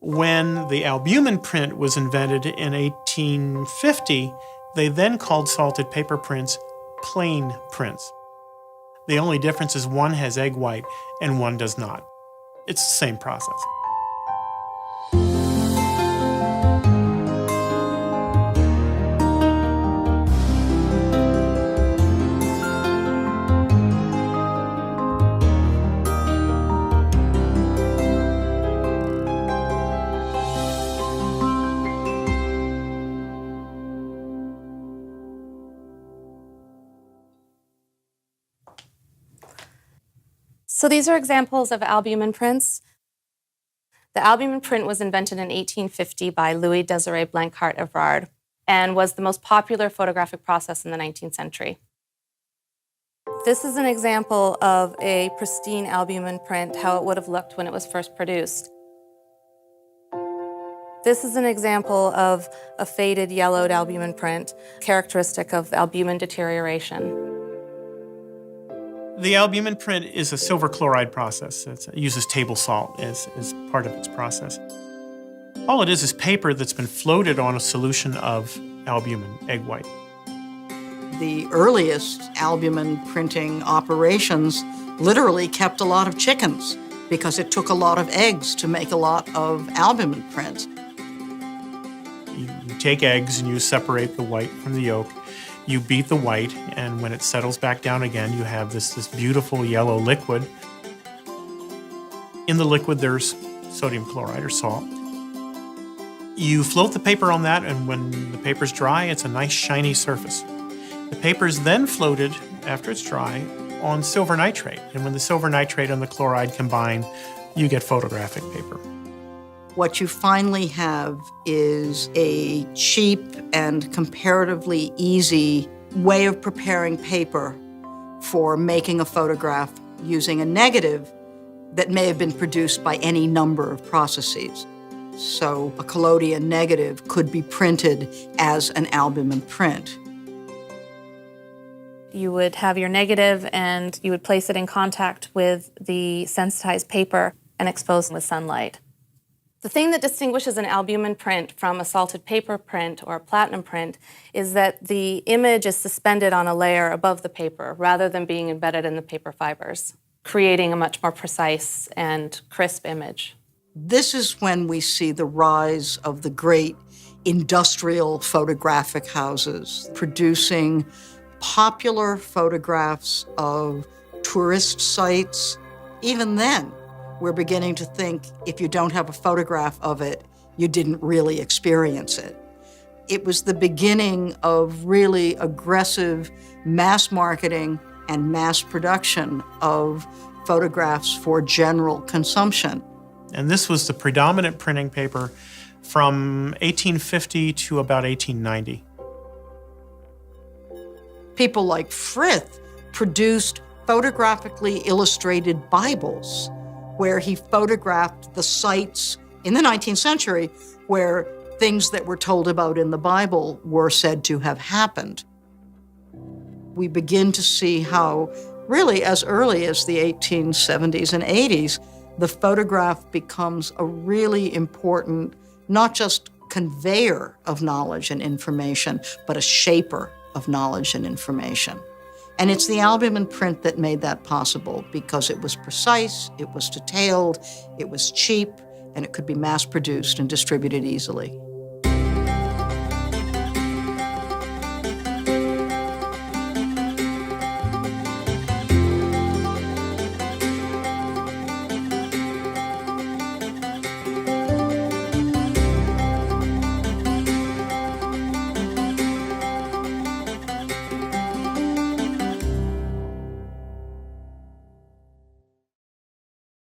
When the albumen print was invented in 1850, they then called salted paper prints plain prints. The only difference is one has egg white and one does not. It's the same process. So these are examples of albumen prints. The albumen print was invented in 1850 by Louis Désiré Blanchard Evrard and was the most popular photographic process in the 19th century. This is an example of a pristine albumen print, how it would have looked when it was first produced. This is an example of a faded yellowed albumen print, characteristic of albumen deterioration. The albumen print is a silver chloride process. It uses table salt as part of its process. All it is paper that's been floated on a solution of albumen, egg white. The earliest albumen printing operations literally kept a lot of chickens because it took a lot of eggs to make a lot of albumen prints. You take eggs and you separate the white from the yolk. You beat the white, and when it settles back down again, you have this beautiful yellow liquid. In the liquid, there's sodium chloride or salt. You float the paper on that, and when the paper's dry, it's a nice shiny surface. The paper's then floated, after it's dry, on silver nitrate. And when the silver nitrate and the chloride combine, you get photographic paper. What you finally have is a cheap and comparatively easy way of preparing paper for making a photograph using a negative that may have been produced by any number of processes. So a collodion negative could be printed as an albumen print. You would have your negative and you would place it in contact with the sensitized paper and expose it with sunlight. The thing that distinguishes an albumen print from a salted paper print or a platinum print is that the image is suspended on a layer above the paper rather than being embedded in the paper fibers, creating a much more precise and crisp image. This is when we see the rise of the great industrial photographic houses producing popular photographs of tourist sites. Even then, we're beginning to think if you don't have a photograph of it, you didn't really experience it. It was the beginning of really aggressive mass marketing and mass production of photographs for general consumption. And this was the predominant printing paper from 1850 to about 1890. People like Frith produced photographically illustrated Bibles where he photographed the sites in the 19th century where things that were told about in the Bible were said to have happened. We begin to see how, really as early as the 1870s and 80s, the photograph becomes a really important, not just conveyor of knowledge and information, but a shaper of knowledge and information. And it's the albumen print that made that possible because it was precise, it was detailed, it was cheap, and it could be mass-produced and distributed easily.